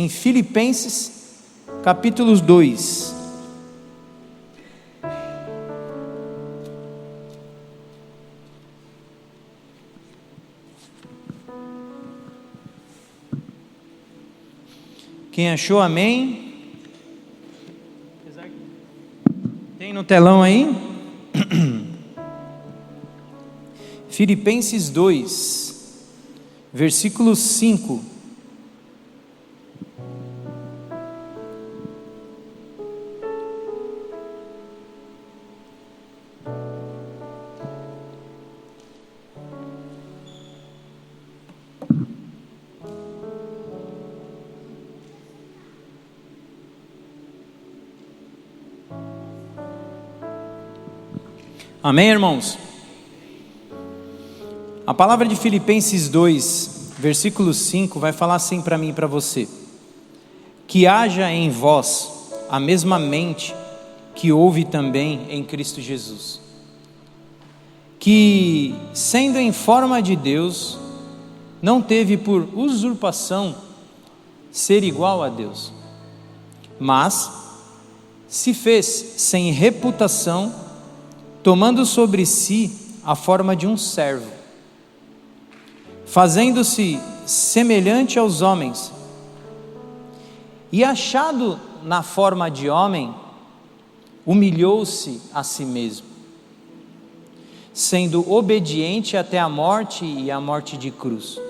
Em Filipenses, capítulo 2. Quem achou, amém? Tem no telão aí? Filipenses 2, versículo 5. Amém, irmãos? A palavra de Filipenses 2, versículo 5, vai falar assim para mim e para você: que haja em vós a mesma mente que houve também em Cristo Jesus, que, sendo em forma de Deus, não teve por usurpação ser igual a Deus, mas se fez sem reputação, tomando sobre si a forma de um servo, fazendo-se semelhante aos homens, e achado na forma de homem, humilhou-se a si mesmo, sendo obediente até a morte e a morte de cruz.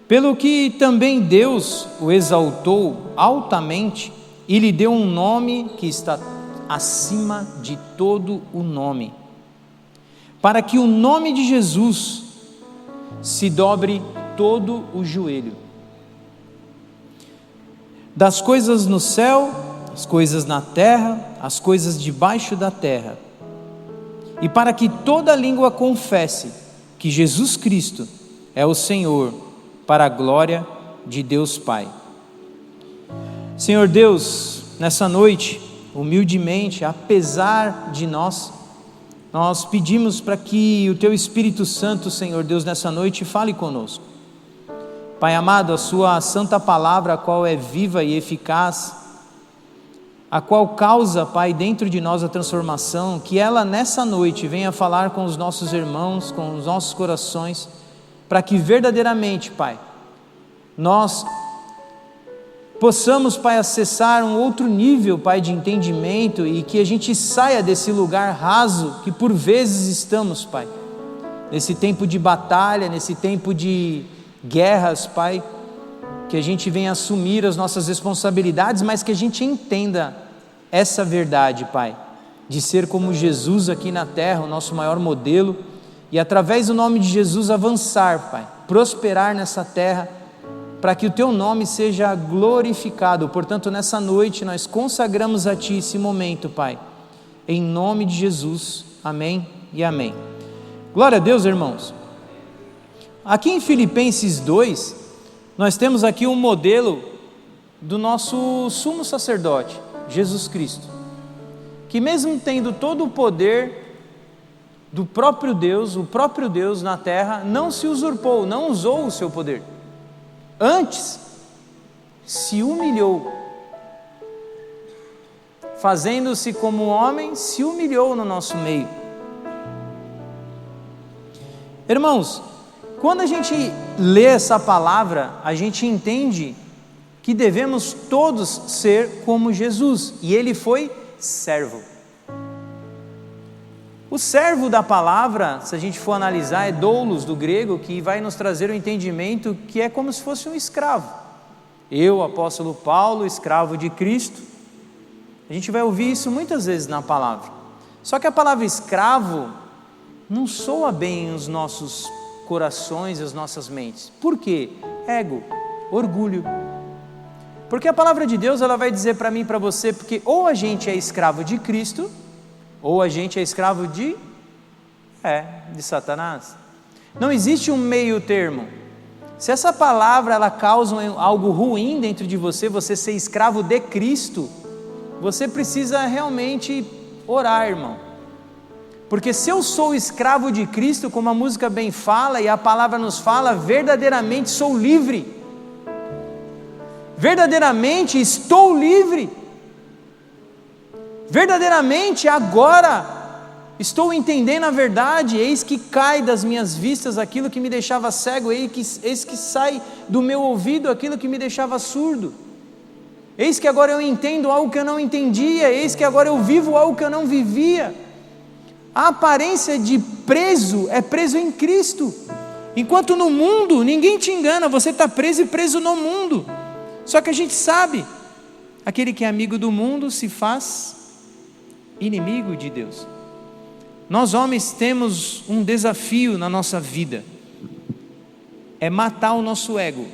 Pelo que também Deus o exaltou altamente e lhe deu um nome que está acima de todo o nome, para que o nome de Jesus se dobre todo o joelho, das coisas no céu, as coisas na terra, as coisas debaixo da terra, e para que toda língua confesse que Jesus Cristo é o Senhor, para a glória de Deus Pai. Senhor Deus, nessa noite, humildemente, apesar de nós pedimos para que o Teu Espírito Santo, Senhor Deus, nessa noite fale conosco. Pai amado, a Sua santa palavra, a qual é viva e eficaz, a qual causa, Pai, dentro de nós a transformação, que ela nessa noite venha falar com os nossos irmãos, com os nossos corações, para que verdadeiramente, Pai, nós possamos, Pai, acessar um outro nível, Pai, de entendimento, e que a gente saia desse lugar raso que por vezes estamos, Pai, nesse tempo de batalha, nesse tempo de guerras, Pai, que a gente venha assumir as nossas responsabilidades, mas que a gente entenda essa verdade, Pai, de ser como Jesus aqui na terra, o nosso maior modelo, e através do nome de Jesus avançar, Pai, prosperar nessa terra, para que o Teu nome seja glorificado. Portanto, nessa noite nós consagramos a Ti esse momento, Pai, em nome de Jesus, amém e amém. Glória a Deus, irmãos. Aqui em Filipenses 2, nós temos aqui um modelo do nosso sumo sacerdote, Jesus Cristo, que mesmo tendo todo o poder do próprio Deus, o próprio Deus na terra, não se usurpou, não usou o seu poder. Antes, se humilhou, fazendo-se como homem, se humilhou no nosso meio. Irmãos, quando a gente lê essa palavra, a gente entende que devemos todos ser como Jesus, e Ele foi servo. O servo da palavra, se a gente for analisar, é doulos do grego, que vai nos trazer o entendimento que é como se fosse um escravo. Eu, apóstolo Paulo, escravo de Cristo, a gente vai ouvir isso muitas vezes na palavra. Só que a palavra escravo não soa bem os nossos corações e as nossas mentes. Por quê? Ego, orgulho. Porque a palavra de Deus, ela vai dizer para mim e para você, porque ou a gente é escravo de Cristo, ou a gente é escravo de Satanás. Não existe um meio termo. Se essa palavra ela causa algo ruim dentro de você, você ser escravo de Cristo, você precisa realmente orar, irmão. Porque se eu sou escravo de Cristo, como a música bem fala e a palavra nos fala, verdadeiramente sou livre. verdadeiramente estou livre, verdadeiramente agora estou entendendo a verdade, eis que cai das minhas vistas aquilo que me deixava cego, eis que sai do meu ouvido aquilo que me deixava surdo, eis que agora eu entendo algo que eu não entendia, eis que agora eu vivo algo que eu não vivia. A aparência de preso é preso em Cristo, enquanto no mundo ninguém te engana, você está preso e preso no mundo. Só que a gente sabe, aquele que é amigo do mundo se faz inimigo de Deus. Nós homens temos um desafio na nossa vida, é matar o nosso ego,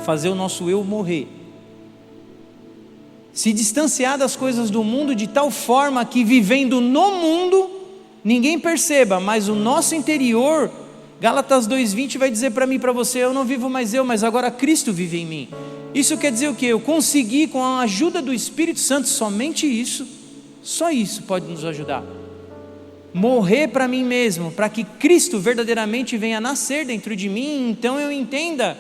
fazer o nosso eu morrer, se distanciar das coisas do mundo de tal forma que vivendo no mundo, ninguém perceba, mas o nosso interior, Gálatas 2:20 vai dizer para mim e para você, eu não vivo mais eu, mas agora Cristo vive em mim. Isso quer dizer o quê? Eu consegui com a ajuda do Espírito Santo, somente isso, só isso pode nos ajudar. Morrer para mim mesmo, para que Cristo verdadeiramente venha nascer dentro de mim, então eu entenda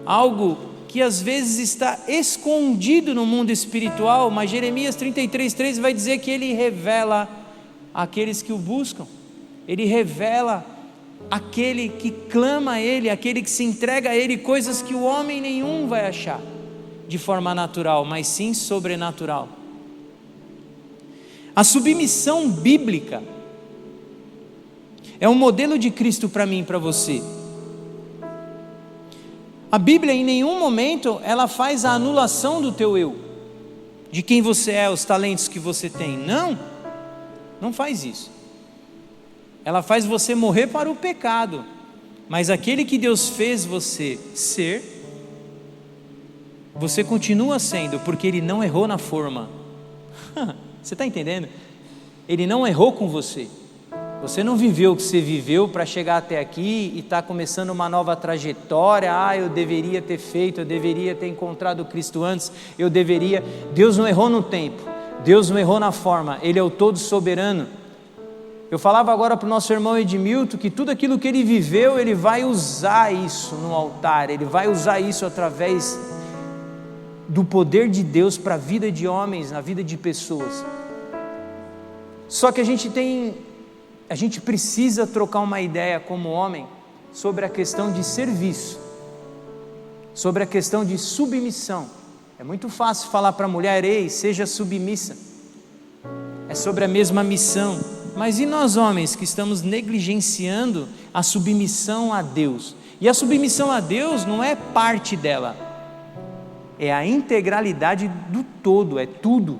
algo que às vezes está escondido no mundo espiritual, mas Jeremias 33:3 vai dizer que Ele revela aqueles que o buscam, Ele revela aquele que clama a Ele, aquele que se entrega a Ele, coisas que o homem nenhum vai achar de forma natural, mas sim sobrenatural. A submissão bíblica é um modelo de Cristo para mim e para você. A Bíblia em nenhum momento ela faz a anulação do teu eu, de quem você é, os talentos que você tem. Não faz isso. Ela faz você morrer para o pecado, mas aquele que Deus fez você ser, você continua sendo, porque Ele não errou na forma. Você está entendendo? Ele não errou com você. Você não viveu o que você viveu para chegar até aqui e está começando uma nova trajetória. Eu deveria ter feito, eu deveria ter encontrado Cristo antes, Deus não errou no tempo, Deus não errou na forma, Ele é o todo soberano. Eu falava agora para o nosso irmão Edmilton que tudo aquilo que ele viveu, ele vai usar isso no altar, ele vai usar isso através do poder de Deus para a vida de homens, na vida de pessoas. Só que a gente precisa trocar uma ideia como homem sobre a questão de serviço, sobre a questão de submissão. É muito fácil falar para a mulher, ei, seja submissa, é sobre a mesma missão, mas e nós homens que estamos negligenciando a submissão a Deus? E a submissão a Deus não é parte dela, é a integralidade do todo, é tudo.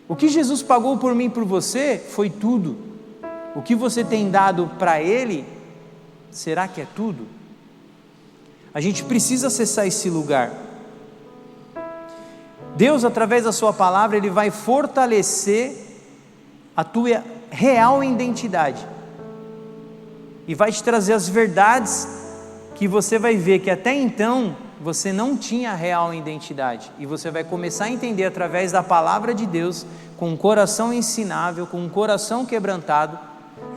O que Jesus pagou por mim e por você foi tudo. O que você tem dado para Ele, será que é tudo? A gente precisa acessar esse lugar. Deus, através da sua palavra, Ele vai fortalecer a tua real identidade e vai te trazer as verdades que você vai ver que até então você não tinha real identidade, e você vai começar a entender através da palavra de Deus, com um coração ensinável, com um coração quebrantado,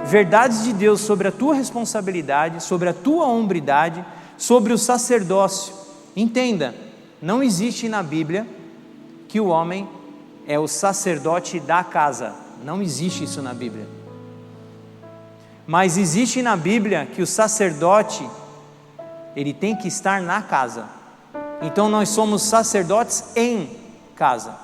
verdades de Deus sobre a tua responsabilidade, sobre a tua hombridade, sobre o sacerdócio. Entenda, não existe na Bíblia que o homem é o sacerdote da casa, não existe isso na Bíblia, mas existe na Bíblia que o sacerdote, ele tem que estar na casa. Então nós somos sacerdotes em casa.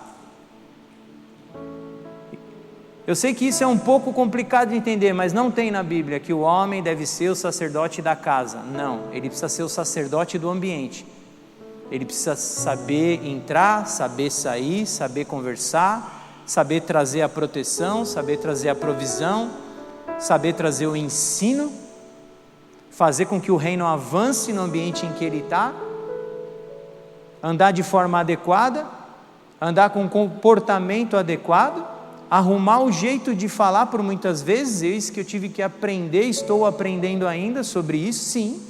Eu sei que isso é um pouco complicado de entender, mas não tem na Bíblia que o homem deve ser o sacerdote da casa. Não, ele precisa ser o sacerdote do ambiente. Ele precisa saber entrar, saber sair, saber conversar, saber trazer a proteção, saber trazer a provisão, saber trazer o ensino, fazer com que o reino avance no ambiente em que ele está, andar de forma adequada, andar com comportamento adequado, arrumar o jeito de falar por muitas vezes. Eis que eu tive que aprender, estou aprendendo ainda sobre isso, sim.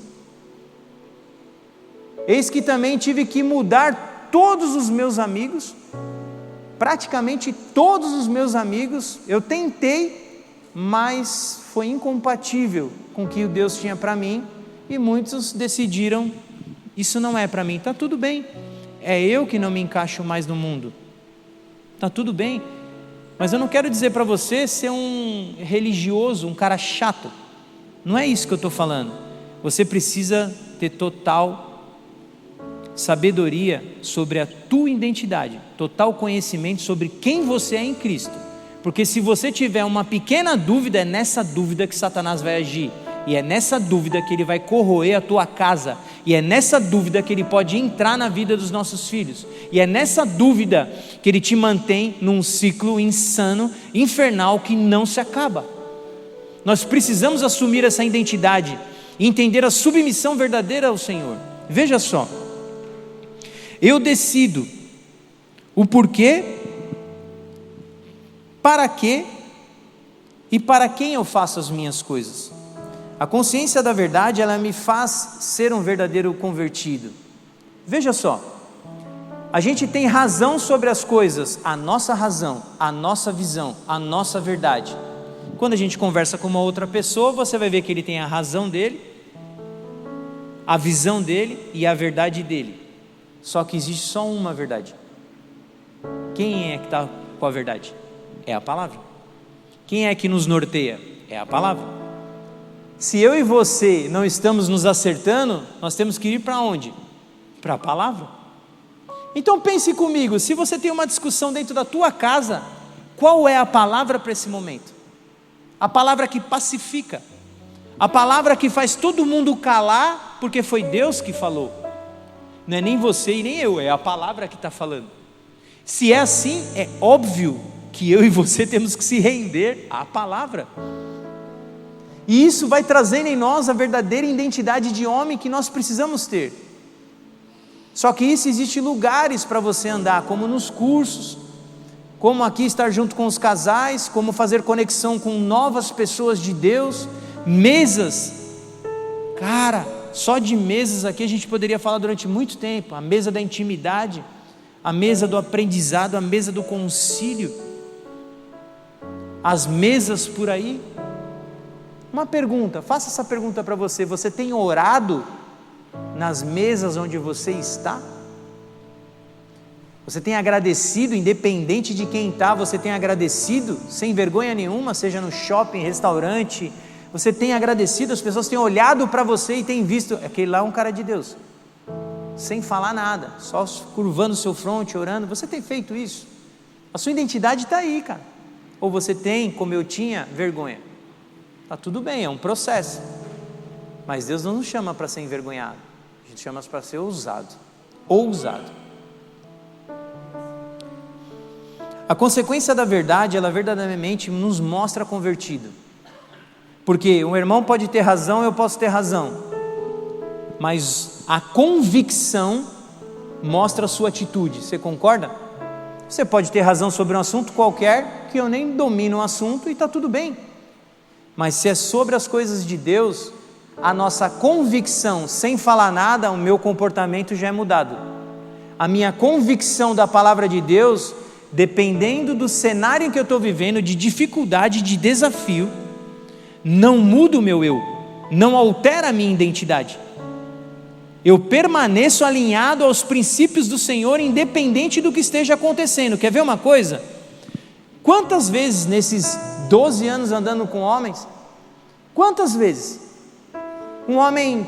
Eis que também tive que mudar todos os meus amigos, praticamente todos os meus amigos, eu tentei, mas foi incompatível com o que Deus tinha para mim, e muitos decidiram isso não é para mim, está tudo bem, é eu que não me encaixo mais no mundo, está tudo bem, mas eu não quero dizer para você ser um religioso, um cara chato, não é isso que eu estou falando. Você precisa ter total sabedoria sobre a tua identidade, total conhecimento sobre quem você é em Cristo, porque se você tiver uma pequena dúvida, é nessa dúvida que Satanás vai agir, e é nessa dúvida que ele vai corroer a tua casa, e é nessa dúvida que ele pode entrar na vida dos nossos filhos, e é nessa dúvida que ele te mantém num ciclo insano, infernal, que não se acaba. Nós precisamos assumir essa identidade e entender a submissão verdadeira ao Senhor. Veja só, eu decido o porquê, para quê e para quem eu faço as minhas coisas. A consciência da verdade, ela me faz ser um verdadeiro convertido. Veja só, a gente tem razão sobre as coisas, a nossa razão, a nossa visão, a nossa verdade. Quando a gente conversa com uma outra pessoa, você vai ver que ele tem a razão dele, a visão dele e a verdade dele. Só que existe só uma verdade. Quem é que está com a verdade? É a palavra. Quem é que nos norteia? É a palavra. Se eu e você não estamos nos acertando, nós temos que ir para onde? Para a palavra. Então pense comigo, se você tem uma discussão dentro da tua casa, qual é a palavra para esse momento? A palavra que pacifica, a palavra que faz todo mundo calar, porque foi Deus que falou, não é nem você e nem eu, é a palavra que está falando. Se é assim, é óbvio que eu e você temos que se render à palavra, e isso vai trazendo em nós a verdadeira identidade de homem que nós precisamos ter. Só que isso existe lugares para você andar, como nos cursos, como aqui estar junto com os casais, como fazer conexão com novas pessoas de Deus, mesas, cara, só de mesas aqui a gente poderia falar durante muito tempo, a mesa da intimidade, a mesa do aprendizado, a mesa do concílio, as mesas por aí. Uma pergunta, faça essa pergunta para você, você tem orado nas mesas onde você está? Você tem agradecido, independente de quem está, você tem agradecido, sem vergonha nenhuma, seja no shopping, restaurante, você tem agradecido, as pessoas têm olhado para você e têm visto, aquele lá é um cara de Deus, sem falar nada, só curvando o seu fronte, orando, você tem feito isso? A sua identidade está aí, cara. Ou você tem, como eu tinha, vergonha? Está tudo bem, é um processo, mas Deus não nos chama para ser envergonhado, a gente chama para ser ousado. A consequência da verdade, ela verdadeiramente nos mostra convertido, porque um irmão pode ter razão, eu posso ter razão, mas a convicção mostra a sua atitude, você concorda? Você pode ter razão sobre um assunto qualquer, que eu nem domino o assunto e está tudo bem, mas se é sobre as coisas de Deus, a nossa convicção, sem falar nada, o meu comportamento já é mudado. A minha convicção da palavra de Deus, dependendo do cenário em que eu estou vivendo, de dificuldade, de desafio, não muda o meu eu, não altera a minha identidade. Eu permaneço alinhado aos princípios do Senhor, independente do que esteja acontecendo. Quer ver uma coisa? Quantas vezes nesses 12 anos andando com homens, quantas vezes um homem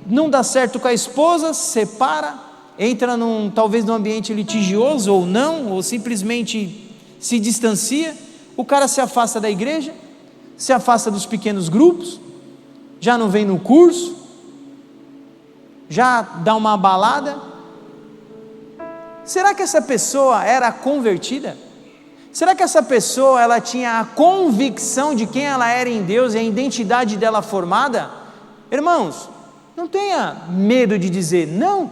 não dá certo com a esposa, separa, entra talvez num ambiente litigioso ou não, ou simplesmente se distancia, o cara se afasta da igreja, se afasta dos pequenos grupos, já não vem no curso, já dá uma abalada. Será que essa pessoa era convertida? Será que essa pessoa, ela tinha a convicção de quem ela era em Deus e a identidade dela formada? Irmãos, não tenha medo de dizer não.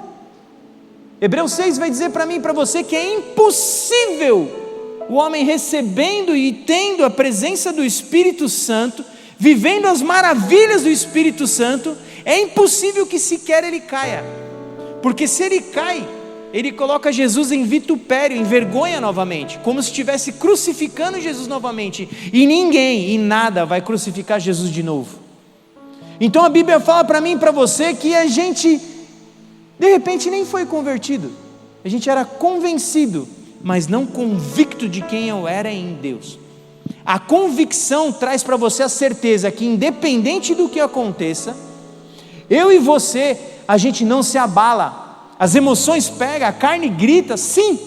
Hebreus 6 vai dizer para mim e para você que é impossível o homem recebendo e tendo a presença do Espírito Santo, vivendo as maravilhas do Espírito Santo, é impossível que sequer ele caia, porque se ele cai, ele coloca Jesus em vitupério, em vergonha novamente, como se estivesse crucificando Jesus novamente, e ninguém e nada vai crucificar Jesus de novo. Então a Bíblia fala para mim e para você que a gente, de repente nem foi convertido, a gente era convencido, mas não convicto de quem eu era em Deus. A convicção traz para você a certeza que, independente do que aconteça, eu e você, a gente não se abala, as emoções pegam, a carne grita, sim,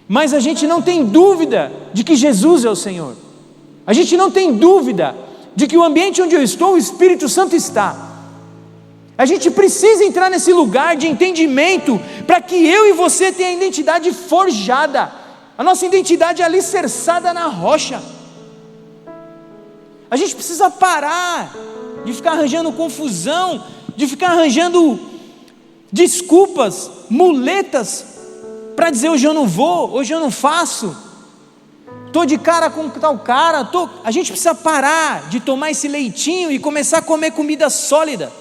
mas a gente não tem dúvida de que Jesus é o Senhor, a gente não tem dúvida de que o ambiente onde eu estou, o Espírito Santo está. A gente precisa entrar nesse lugar de entendimento, para que eu e você tenha a identidade forjada, a nossa identidade alicerçada na rocha. A gente precisa parar de ficar arranjando confusão, de ficar arranjando desculpas, muletas, para dizer hoje eu não vou, hoje eu não faço, estou de cara com tal cara, a gente precisa parar de tomar esse leitinho e começar a comer comida sólida.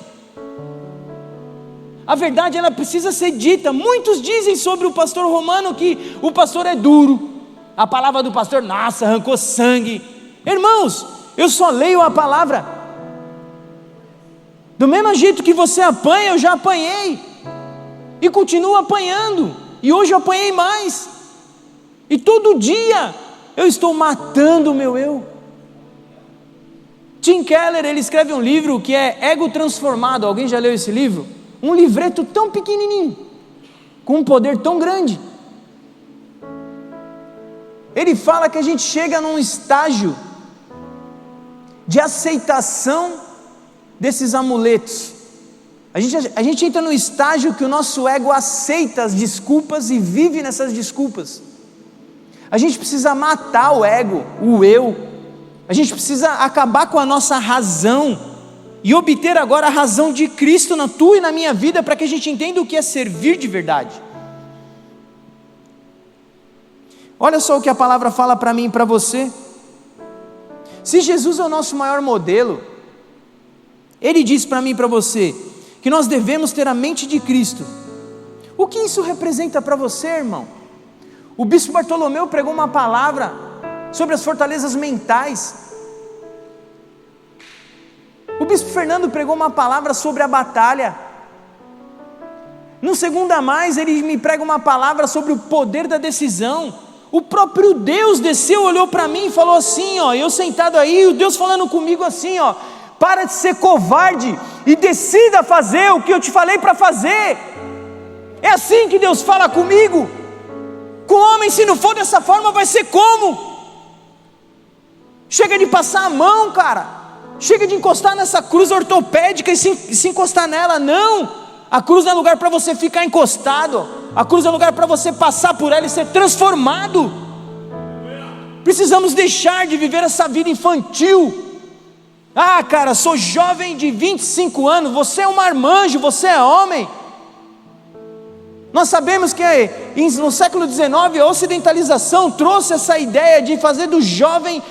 A verdade, ela precisa ser dita. Muitos dizem sobre o pastor Romano que o pastor é duro, a palavra do pastor, nossa, arrancou sangue. Irmãos, eu só leio a palavra. Do mesmo jeito que você apanha, eu já apanhei, e continuo apanhando, e hoje eu apanhei mais, e todo dia eu estou matando o meu eu. Tim Keller, ele escreve um livro que é Ego Transformado. Alguém já leu esse livro? Um livreto tão pequenininho, com um poder tão grande. Ele fala que a gente chega num estágio de aceitação desses amuletos. A gente entra no estágio que o nosso ego aceita as desculpas e vive nessas desculpas. A gente precisa matar o ego, o eu. A gente precisa acabar com a nossa razão e obter agora a razão de Cristo na tua e na minha vida, para que a gente entenda o que é servir de verdade. Olha só o que a palavra fala para mim e para você. Se Jesus é o nosso maior modelo, Ele diz para mim e para você que nós devemos ter a mente de Cristo. O que isso representa para você, irmão? O bispo Bartolomeu pregou uma palavra sobre as fortalezas mentais. O bispo Fernando pregou uma palavra sobre a batalha. No Segundo a Mais, ele me prega uma palavra sobre o poder da decisão. O próprio Deus desceu, olhou para mim e falou assim, ó, eu sentado aí, o Deus falando comigo assim, ó, para de ser covarde e decida fazer o que eu te falei para fazer. É assim que Deus fala comigo. Com o homem, se não for dessa forma, vai ser como? Chega de passar a mão, cara. Chega de encostar nessa cruz ortopédica e se encostar nela. Não, a cruz não é lugar para você ficar encostado, a cruz é lugar para você passar por ela e ser transformado. Precisamos deixar de viver essa vida infantil. Ah, cara, sou jovem de 25 anos, você é um marmanjo, você é homem. Nós sabemos que no século XIX a ocidentalização trouxe essa ideia de fazer do jovem,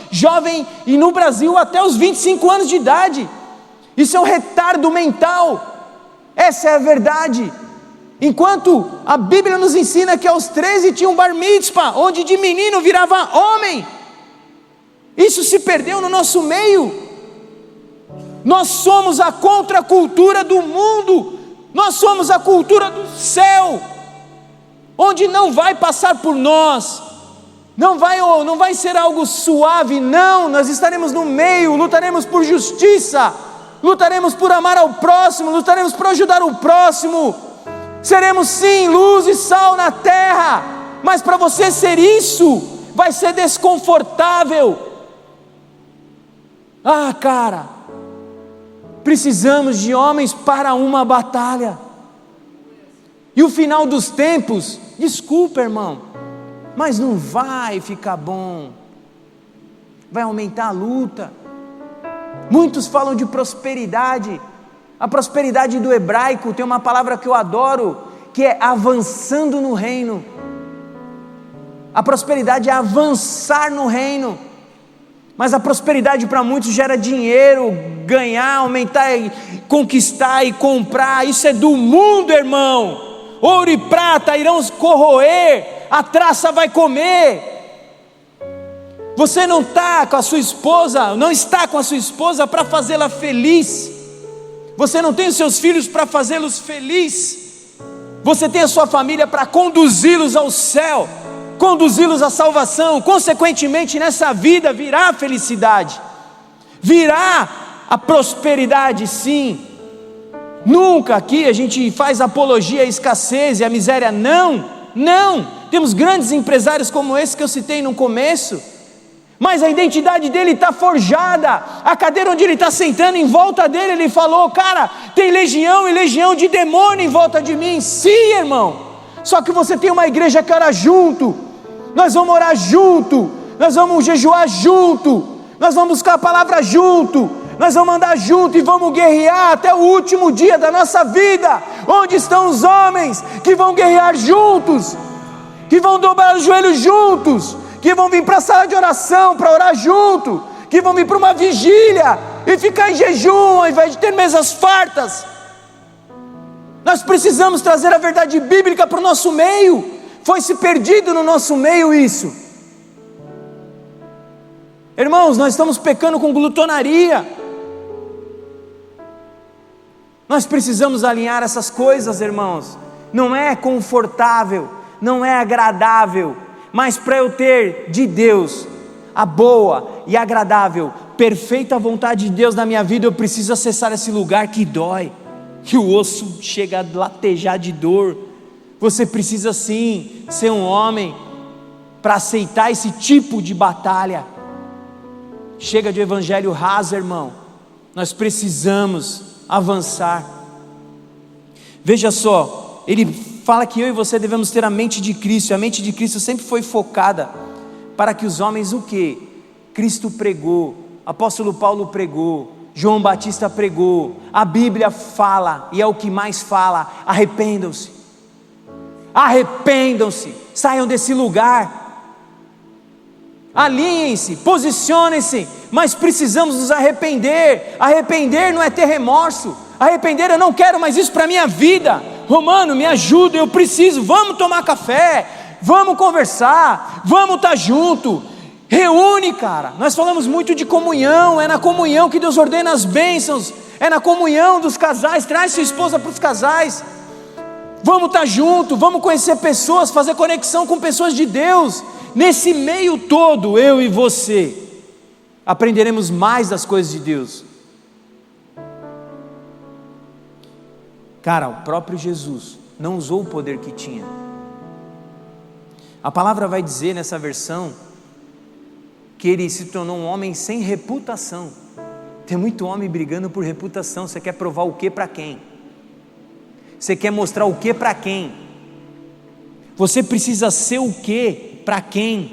e no Brasil até os 25 anos de idade. Isso é um retardo mental, essa é a verdade. Enquanto a Bíblia nos ensina que aos 13 tinha um bar mitzvah, onde de menino virava homem. Isso se perdeu no nosso meio. Nós somos a contracultura do mundo, nós somos a cultura do céu, onde não vai passar por nós, não vai ser algo suave, não, nós estaremos no meio, lutaremos por justiça, lutaremos por amar ao próximo, lutaremos por ajudar o próximo, seremos sim luz e sal na terra, mas para você ser isso, vai ser desconfortável. Ah, cara, precisamos de homens para uma batalha. E o final dos tempos, desculpa, irmão, mas não vai ficar bom. Vai aumentar a luta. Muitos falam de prosperidade. A prosperidade do hebraico tem uma palavra que eu adoro, que é avançando no reino. A prosperidade é avançar no reino. Mas a prosperidade para muitos gera dinheiro, ganhar, aumentar, conquistar e comprar. Isso é do mundo, irmão. Ouro e prata irão corroer, a traça vai comer. Você não está com a sua esposa para fazê-la feliz. Você não tem os seus filhos para fazê-los felizes. Você tem a sua família para conduzi-los ao céu, conduzi-los à salvação. Consequentemente, nessa vida virá a felicidade, virá a prosperidade, sim. Nunca aqui a gente faz apologia à escassez e à miséria, não, não. Temos grandes empresários como esse que eu citei no começo, mas a identidade dele está forjada. A cadeira onde ele está sentando, em volta dele, ele falou: cara, tem legião e legião de demônio em volta de mim. Sim, irmão, só que você tem uma igreja que ora junto, nós vamos orar junto, nós vamos jejuar junto, nós vamos buscar a palavra junto, nós vamos andar junto e vamos guerrear até o último dia da nossa vida. Onde estão os homens que vão guerrear juntos, que vão dobrar os joelhos juntos, que vão vir para a sala de oração para orar junto, que vão vir para uma vigília e ficar em jejum ao invés de ter mesas fartas? Nós precisamos trazer a verdade bíblica para o nosso meio. Foi se perdido no nosso meio isso. Irmãos, nós estamos pecando com glutonaria. Nós precisamos alinhar essas coisas, irmãos. Não é confortável, não é agradável, mas para eu ter de Deus a boa e agradável, perfeita vontade de Deus na minha vida, eu preciso acessar esse lugar que dói, que o osso chega a latejar de dor. Você precisa sim ser um homem para aceitar esse tipo de batalha. Chega de evangelho raso, irmão. Nós precisamos avançar. Veja só, ele fala que eu e você devemos ter a mente de Cristo. A mente de Cristo sempre foi focada para que os homens, o que? Cristo pregou, apóstolo Paulo pregou, João Batista pregou, a Bíblia fala, e é o que mais fala: arrependam-se, arrependam-se, saiam desse lugar, alinhem-se, posicionem-se. Mas precisamos nos arrepender. Arrepender não é ter remorso. Arrepender, eu não quero mais isso para a minha vida. Romano, me ajuda, eu preciso. Vamos tomar café, vamos conversar, vamos estar junto. Reúne, cara. Nós falamos muito de comunhão. É na comunhão que Deus ordena as bênçãos. É na comunhão dos casais. Traz sua esposa para os casais. Vamos estar junto, vamos conhecer pessoas, fazer conexão com pessoas de Deus. Nesse meio todo, eu e você aprenderemos mais das coisas de Deus. Cara, o próprio Jesus não usou o poder que tinha. A palavra vai dizer nessa versão que ele se tornou um homem sem reputação. Tem muito homem brigando por reputação. Você quer provar o que para quem? Você quer mostrar o que para quem? Você precisa ser o que para quem?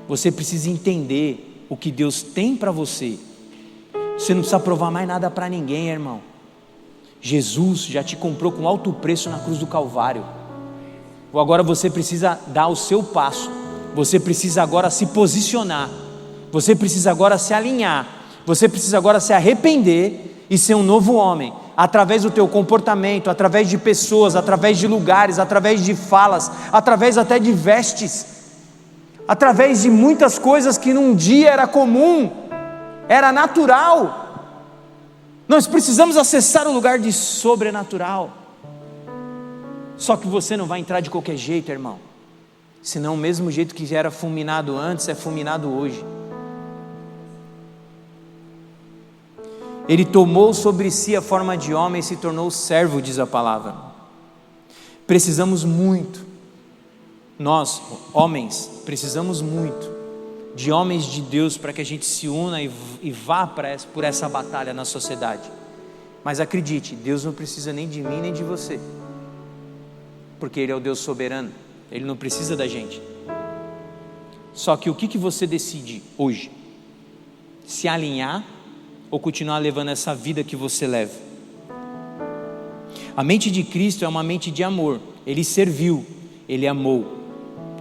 Você precisa entender o que Deus tem para você. Você não precisa provar mais nada para ninguém, irmão. Jesus já te comprou com alto preço na cruz do Calvário. Agora você precisa dar o seu passo. Você precisa agora se posicionar. Você precisa agora se alinhar. Você precisa agora se arrepender e ser um novo homem, através do teu comportamento, através de pessoas, através de lugares, através de falas, através até de vestes, através de muitas coisas que num dia era comum, era natural. Nós precisamos acessar o lugar de sobrenatural. Só que você não vai entrar de qualquer jeito, irmão. Senão o mesmo jeito que era fulminado antes, é fulminado hoje. Ele tomou sobre si a forma de homem e se tornou servo, diz a palavra. Precisamos muito, nós, homens, precisamos muito de homens de Deus para que a gente se una e vá por essa batalha na sociedade. Mas acredite, Deus não precisa nem de mim nem de você, porque Ele é o Deus soberano. Ele não precisa da gente. Só que o que você decide hoje? Se alinhar ou continuar levando essa vida que você leva? A mente de Cristo é uma mente de amor. Ele serviu, Ele amou,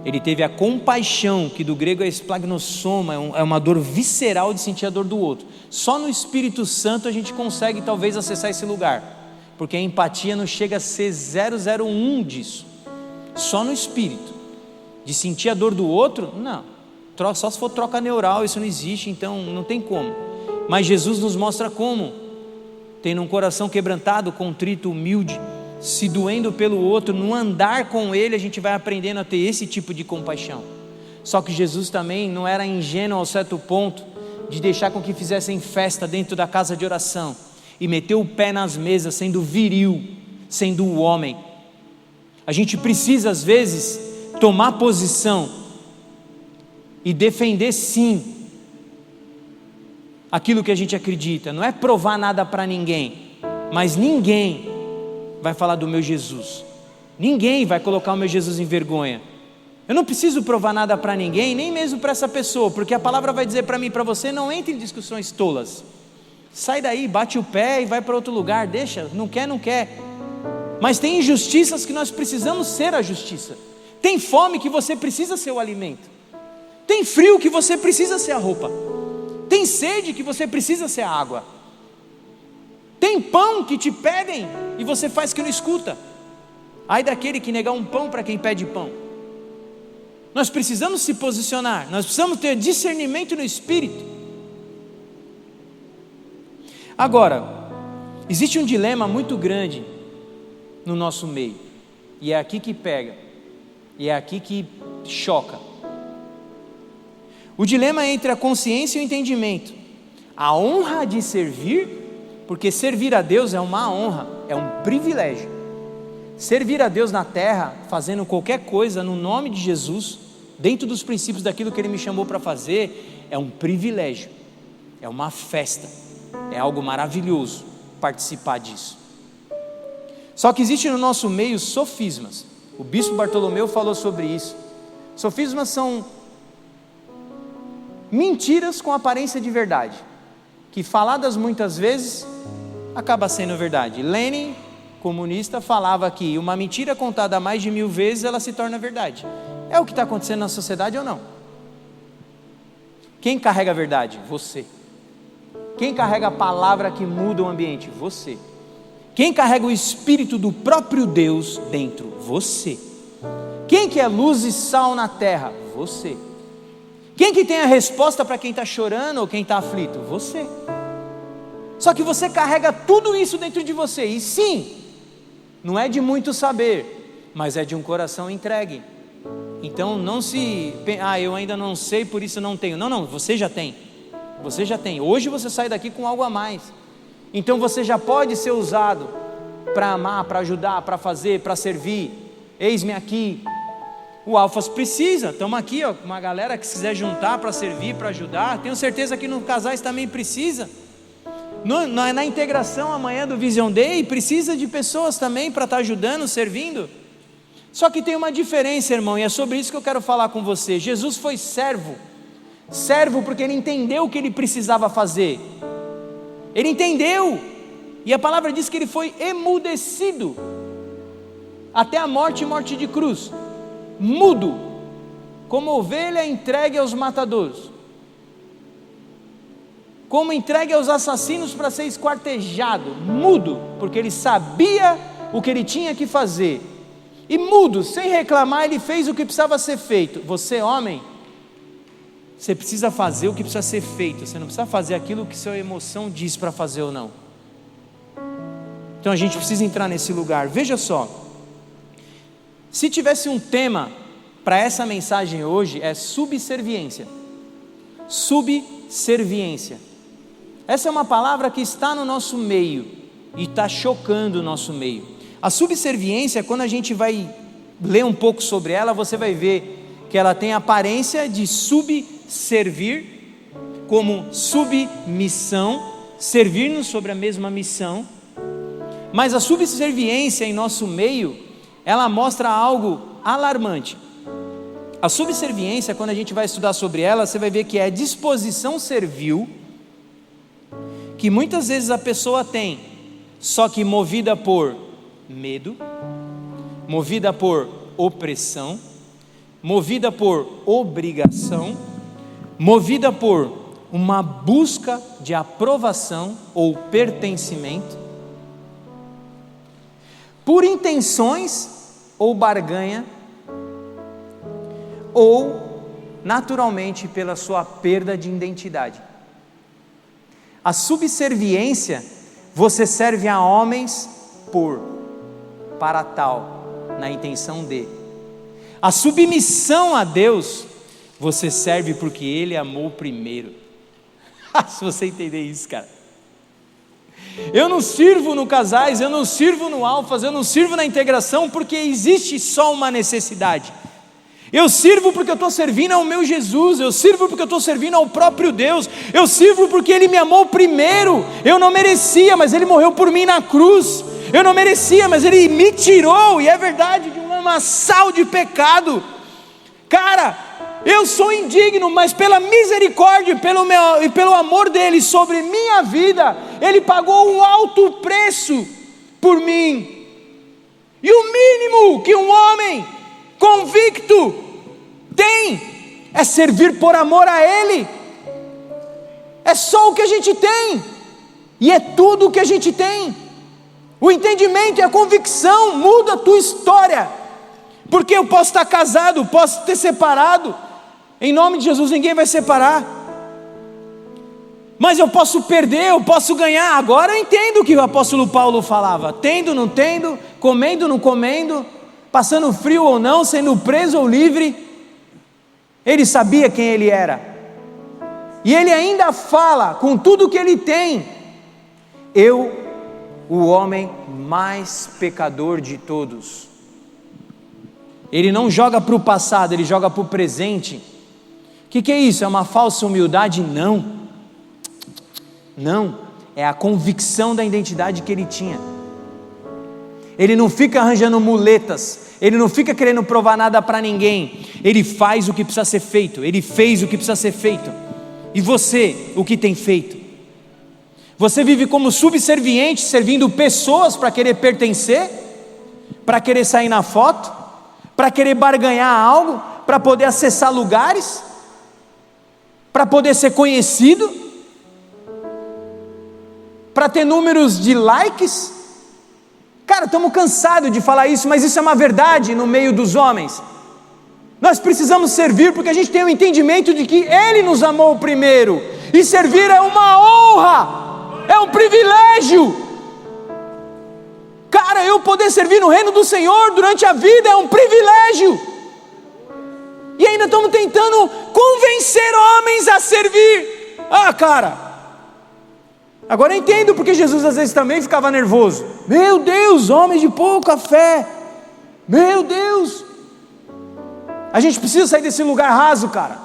Ele teve a compaixão, que do grego é esplagnossoma, é uma dor visceral de sentir a dor do outro. Só no Espírito Santo a gente consegue talvez acessar esse lugar, porque a empatia não chega a ser 001 disso. Só no Espírito, de sentir a dor do outro, não, só se for troca neural, isso não existe, então não tem como. Mas Jesus nos mostra como, tendo um coração quebrantado, contrito, humilde, se doendo pelo outro, no andar com ele, a gente vai aprendendo a ter esse tipo de compaixão. Só que Jesus também não era ingênuo ao certo ponto de deixar com que fizessem festa dentro da casa de oração e meter o pé nas mesas, sendo viril, sendo o homem. A gente precisa às vezes tomar posição e defender sim aquilo que a gente acredita. Não é provar nada para ninguém, mas ninguém vai falar do meu Jesus, ninguém vai colocar o meu Jesus em vergonha. Eu não preciso provar nada para ninguém, nem mesmo para essa pessoa, porque a palavra vai dizer para mim e para você: não entre em discussões tolas, sai daí, bate o pé e vai para outro lugar, deixa, não quer, não quer. Mas tem injustiças que nós precisamos ser a justiça, tem fome que você precisa ser o alimento, tem frio que você precisa ser a roupa, tem sede que você precisa ser a água, tem pão que te pedem e você faz que não escuta. Ai daquele que negar um pão para quem pede pão. Nós precisamos se posicionar, nós precisamos ter discernimento no espírito. Agora, existe um dilema muito grande no nosso meio, e é aqui que pega, e é aqui que choca. O dilema é entre a consciência e o entendimento, a honra de servir, porque servir a Deus é uma honra, é um privilégio. Servir a Deus na terra, fazendo qualquer coisa no nome de Jesus, dentro dos princípios daquilo que Ele me chamou para fazer, é um privilégio, é uma festa, é algo maravilhoso participar disso. Só que existe no nosso meio sofismas, o bispo Bartolomeu falou sobre isso. Sofismas são mentiras com aparência de verdade, que faladas muitas vezes, acaba sendo verdade. Lenin, comunista, falava que uma mentira contada mais de 1000 vezes, ela se torna verdade. É o que está acontecendo na sociedade ou não? Quem carrega a verdade? Você. Quem carrega a palavra que muda o ambiente? Você. Quem carrega o Espírito do próprio Deus dentro? Você. Quem que é luz e sal na terra? Você. Quem que tem a resposta para quem está chorando ou quem está aflito? Você. Só que você carrega tudo isso dentro de você, e sim, não é de muito saber, mas é de um coração entregue. Então não se, eu ainda não sei, por isso não tenho. Não, você já tem. Você já tem. Hoje você sai daqui com algo a mais. Então você já pode ser usado para amar, para ajudar, para fazer, para servir. Eis-me aqui. O Alfas precisa. Estamos aqui, ó, uma galera que se quiser juntar para servir, para ajudar. Tenho certeza que nos casais também precisa. Na integração amanhã do Vision Day, precisa de pessoas também para estar ajudando, servindo. Só que tem uma diferença, irmão, e é sobre isso que eu quero falar com você. Jesus foi servo porque Ele entendeu o que Ele precisava fazer. Ele entendeu, e a palavra diz que Ele foi emudecido, até a morte e morte de cruz, mudo, como ovelha entregue aos matadouros, como entregue aos assassinos para ser esquartejado, mudo, porque Ele sabia o que Ele tinha que fazer, e mudo, sem reclamar, Ele fez o que precisava ser feito. Você, homem, você precisa fazer o que precisa ser feito, você não precisa fazer aquilo que sua emoção diz para fazer ou não. Então a gente precisa entrar nesse lugar. Veja só, se tivesse um tema para essa mensagem hoje, é subserviência. Subserviência. Essa é uma palavra que está no nosso meio e está chocando o nosso meio. A subserviência, quando a gente vai ler um pouco sobre ela, você vai ver que ela tem a aparência de subservir, como submissão, servir-nos sobre a mesma missão. Mas a subserviência em nosso meio, ela mostra algo alarmante. A subserviência, quando a gente vai estudar sobre ela, você vai ver que é a disposição servil, que muitas vezes a pessoa tem, só que movida por medo, movida por opressão, movida por obrigação, movida por uma busca de aprovação ou pertencimento, por intenções ou barganha, ou naturalmente pela sua perda de identidade. A subserviência, você serve a homens por, para tal, na intenção de. A submissão a Deus, você serve porque Ele amou primeiro. Se você entender isso, cara. Eu não sirvo no Casais, eu não sirvo no Alfas, eu não sirvo na integração porque existe só uma necessidade. Eu sirvo porque eu estou servindo ao meu Jesus, eu sirvo porque eu estou servindo ao próprio Deus, eu sirvo porque Ele me amou primeiro. Eu não merecia, mas Ele morreu por mim na cruz. Eu não merecia, mas Ele me tirou, e é verdade, de um lamaçal de pecado. Cara, eu sou indigno, mas pela misericórdia e pelo amor dEle sobre minha vida, Ele pagou um alto preço por mim. E o mínimo que um homem convicto tem é servir por amor a Ele. É só o que a gente tem, e é tudo o que a gente tem. O entendimento e a convicção muda a tua história, porque eu posso estar casado, posso ter separado, em nome de Jesus ninguém vai separar, mas eu posso perder, eu posso ganhar. Agora eu entendo o que o apóstolo Paulo falava: tendo, não tendo, comendo, não comendo, passando frio ou não, sendo preso ou livre. Ele sabia quem ele era, e ele ainda fala, com tudo que ele tem: eu, o homem mais pecador de todos. Ele não joga para o passado, ele joga para o presente. O que é isso? É uma falsa humildade? Não, é a convicção da identidade que ele tinha. Ele não fica arranjando muletas, ele não fica querendo provar nada para ninguém, ele faz o que precisa ser feito, ele fez o que precisa ser feito. E você, o que tem feito? Você vive como subserviente, servindo pessoas para querer pertencer, para querer sair na foto, para querer barganhar algo, para poder acessar lugares, para poder ser conhecido, para ter números de likes. Cara, estamos cansados de falar isso, mas isso é uma verdade no meio dos homens. Nós precisamos servir porque a gente tem o entendimento de que Ele nos amou primeiro, e servir é uma honra, é um privilégio. Cara, eu poder servir no reino do Senhor durante a vida é um privilégio, e ainda estamos tentando convencer homens a servir. Cara, agora eu entendo porque Jesus às vezes também ficava nervoso. Meu Deus, homens de pouca fé, meu Deus, a gente precisa sair desse lugar raso, cara.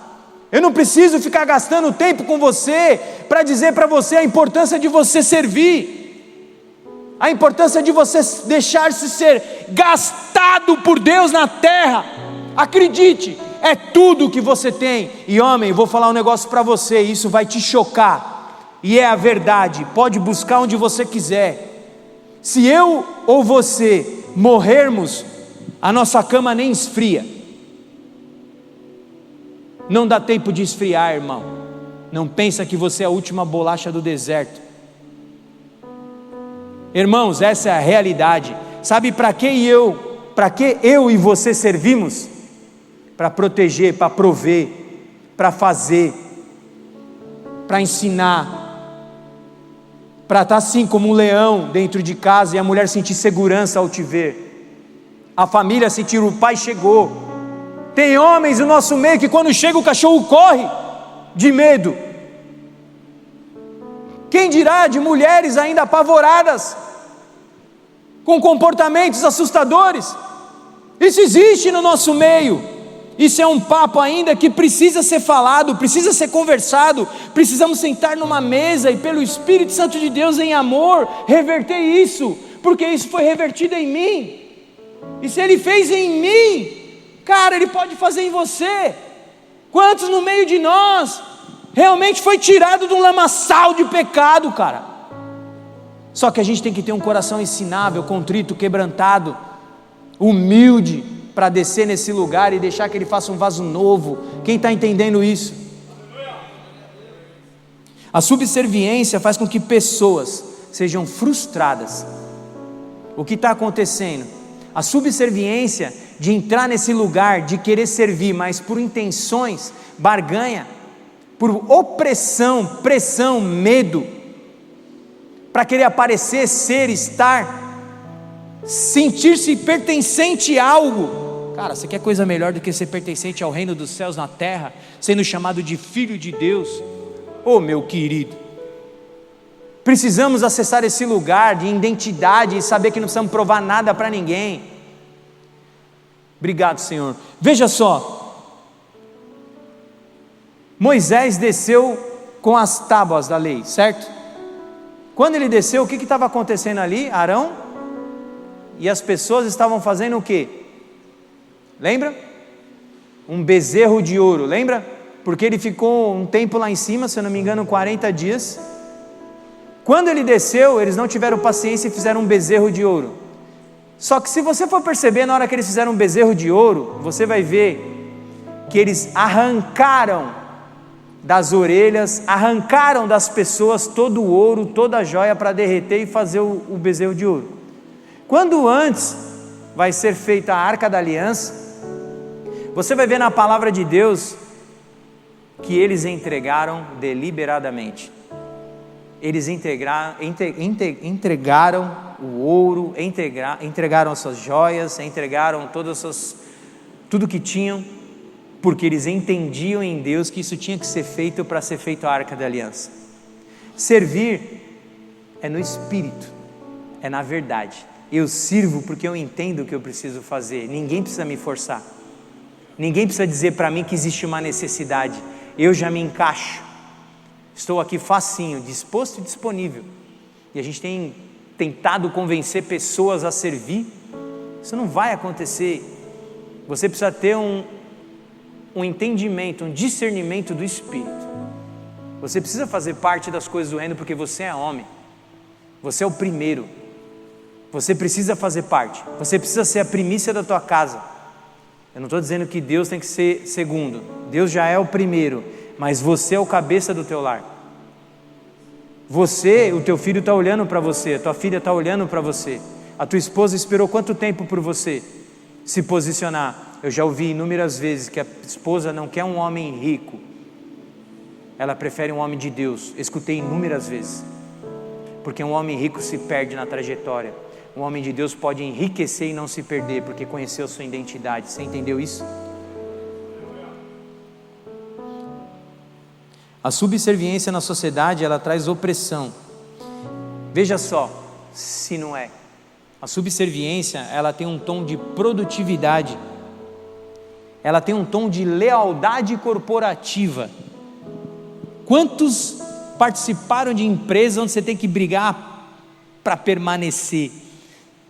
Eu não preciso ficar gastando tempo com você para dizer para você a importância de você servir, a importância de você deixar-se ser gastado por Deus na terra. Acredite, é tudo que você tem. E homem, vou falar um negócio para você, isso vai te chocar, e é a verdade. Pode buscar onde você quiser. Se eu ou você morrermos, a nossa cama nem esfria. Não dá tempo de esfriar, irmão. Não pensa que você é a última bolacha do deserto. Irmãos, essa é a realidade. Sabe para que eu e você servimos? Para proteger, para prover, para fazer, para ensinar, para estar assim como um leão dentro de casa, e a mulher sentir segurança ao te ver, a família sentir: o pai chegou. Tem homens no nosso meio que quando chega o cachorro corre de medo. Quem dirá de mulheres ainda apavoradas, com comportamentos assustadores? Isso existe no nosso meio. Isso é um papo ainda que precisa ser falado, precisa ser conversado. Precisamos sentar numa mesa e pelo Espírito Santo de Deus em amor reverter isso, porque isso foi revertido em mim, e se Ele fez em mim, cara, Ele pode fazer em você. Quantos no meio de nós realmente foi tirado de um lamaçal de pecado, cara? Só que a gente tem que ter um coração ensinável, contrito, quebrantado, humilde, para descer nesse lugar e deixar que Ele faça um vaso novo. Quem está entendendo isso? A subserviência faz com que pessoas sejam frustradas. O que está acontecendo? A subserviência de entrar nesse lugar, de querer servir, mas por intenções, barganha, por opressão, pressão, medo, para querer aparecer, ser, estar, sentir-se pertencente a algo. Cara, você quer coisa melhor do que ser pertencente ao reino dos céus na terra, sendo chamado de filho de Deus? Oh, meu querido, precisamos acessar esse lugar de identidade e saber que não precisamos provar nada para ninguém. Obrigado, Senhor. Veja só, Moisés desceu com as tábuas da lei, certo? Quando ele desceu, o que estava acontecendo ali? Arão e as pessoas estavam fazendo o quê? Lembra? Um bezerro de ouro, lembra? Porque ele ficou um tempo lá em cima, se eu não me engano 40 dias. Quando ele desceu, eles não tiveram paciência e fizeram um bezerro de ouro. Só que se você for perceber, na hora que eles fizeram um bezerro de ouro, você vai ver que eles arrancaram das orelhas, arrancaram das pessoas todo o ouro, toda a joia para derreter e fazer o bezerro de ouro. Quando antes vai ser feita a Arca da Aliança, você vai ver na palavra de Deus que eles entregaram deliberadamente. Eles entregaram o ouro, entregaram as suas joias, entregaram tudo que tinham, porque eles entendiam em Deus que isso tinha que ser feito para ser feito a Arca da Aliança. Servir é no Espírito, é na verdade. Eu sirvo porque eu entendo o que eu preciso fazer, ninguém precisa me forçar, ninguém precisa dizer para mim que existe uma necessidade, eu já me encaixo, estou aqui facinho, disposto e disponível. E a gente tem tentado convencer pessoas a servir, isso não vai acontecer. Você precisa ter um entendimento, um discernimento do Espírito. Você precisa fazer parte das coisas do reino porque você é homem, você é o primeiro, você precisa fazer parte, você precisa ser a primícia da tua casa. Eu não estou dizendo que Deus tem que ser segundo, Deus já é o primeiro, mas você é o cabeça do teu lar. Você, o teu filho está olhando para você, a tua filha está olhando para você, a tua esposa esperou quanto tempo por você se posicionar? Eu já ouvi inúmeras vezes que a esposa não quer um homem rico, ela prefere um homem de Deus. Escutei inúmeras vezes, porque um homem rico se perde na trajetória, um homem de Deus pode enriquecer e não se perder, porque conheceu sua identidade. Você entendeu isso? A subserviência na sociedade, ela traz opressão. Veja só, se não é. A subserviência, ela tem um tom de produtividade, ela tem um tom de lealdade corporativa. Quantos participaram de empresas onde você tem que brigar para permanecer?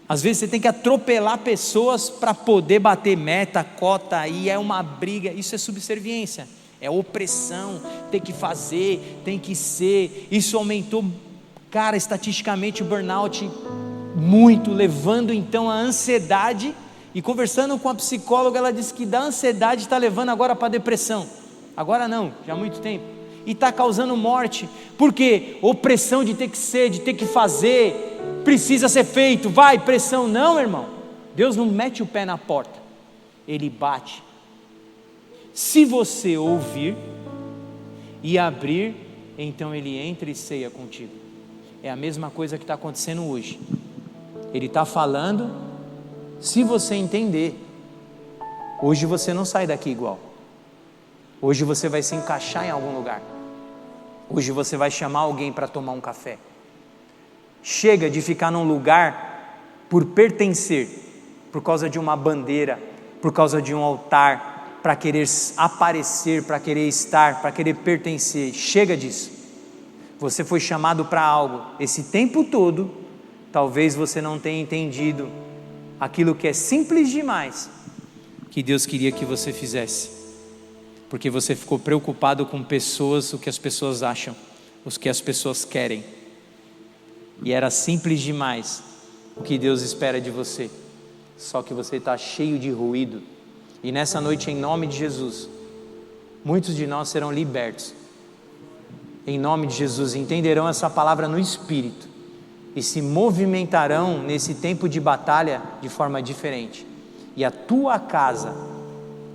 Às vezes você tem que atropelar pessoas para poder bater meta, cota, e é uma briga. Isso é subserviência, é opressão, tem que fazer, tem que ser. Isso aumentou, cara, estatisticamente o burnout muito, levando então a ansiedade. E conversando com a psicóloga, ela disse que da ansiedade está levando agora para a depressão. Agora não, já há muito tempo. E está causando morte. Por quê? Opressão de ter que ser, de ter que fazer, precisa ser feito, vai, pressão. Não, irmão, Deus não mete o pé na porta, Ele bate. Se você ouvir e abrir, então Ele entra e ceia contigo. É a mesma coisa que está acontecendo hoje. Ele está falando, se você entender, hoje você não sai daqui igual. Hoje você vai se encaixar em algum lugar. Hoje você vai chamar alguém para tomar um café. Chega de ficar num lugar por pertencer, por causa de uma bandeira, por causa de um altar, para querer aparecer, para querer estar, para querer pertencer. Chega disso. Você foi chamado para algo. Esse tempo todo, talvez você não tenha entendido aquilo que é simples demais, que Deus queria que você fizesse, porque você ficou preocupado com pessoas, o que as pessoas acham, o que as pessoas querem, e era simples demais o que Deus espera de você, só que você está cheio de ruído. E nessa noite, em nome de Jesus, muitos de nós serão libertos, em nome de Jesus, entenderão essa palavra no Espírito, e se movimentarão nesse tempo de batalha de forma diferente, e a tua casa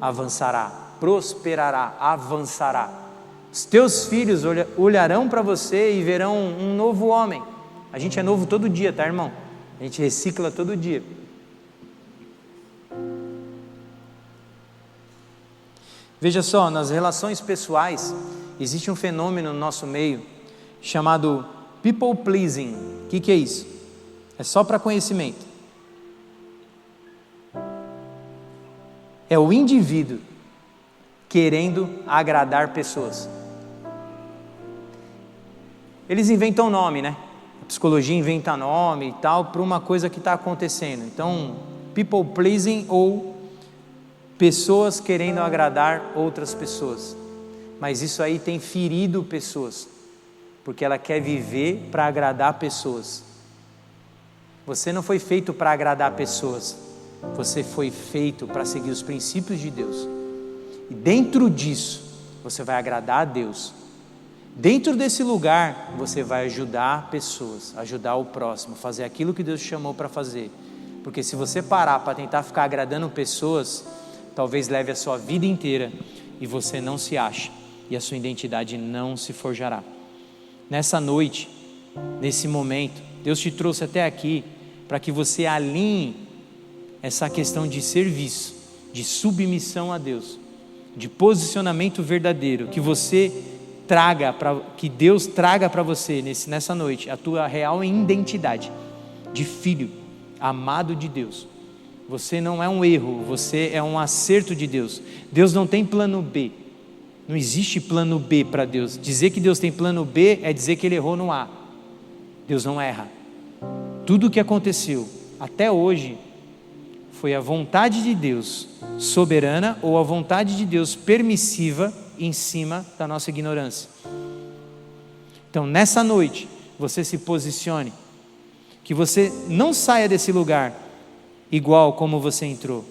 avançará, prosperará, avançará. Os teus filhos olharão para você e verão um novo homem. A gente é novo todo dia, tá, irmão? A gente recicla todo dia. Veja só, nas relações pessoais, existe um fenômeno no nosso meio chamado people pleasing. O que é isso? É só para conhecimento. É o indivíduo querendo agradar pessoas. Eles inventam nome, né? A psicologia inventa nome e tal para uma coisa que está acontecendo. Então, people pleasing ou pessoas querendo agradar outras pessoas. Mas isso aí tem ferido pessoas, porque ela quer viver para agradar pessoas. Você não foi feito para agradar pessoas, você foi feito para seguir os princípios de Deus. E dentro disso, você vai agradar a Deus. Dentro desse lugar, você vai ajudar pessoas, ajudar o próximo, fazer aquilo que Deus te chamou para fazer. Porque se você parar para tentar ficar agradando pessoas, talvez leve a sua vida inteira e você não se acha, e a sua identidade não se forjará. Nessa noite, nesse momento, Deus te trouxe até aqui para que você alinhe essa questão de serviço, de submissão a Deus, de posicionamento verdadeiro, que Deus traga para você nessa noite a tua real identidade de filho amado de Deus. Você não é um erro, você é um acerto de Deus. Deus não tem plano B, não existe plano B para Deus. Dizer que Deus tem plano B é dizer que Ele errou no A. Deus não erra. Tudo o que aconteceu até hoje foi a vontade de Deus soberana ou a vontade de Deus permissiva em cima da nossa ignorância. Então nessa noite você se posicione, que você não saia desse lugar igual como você entrou,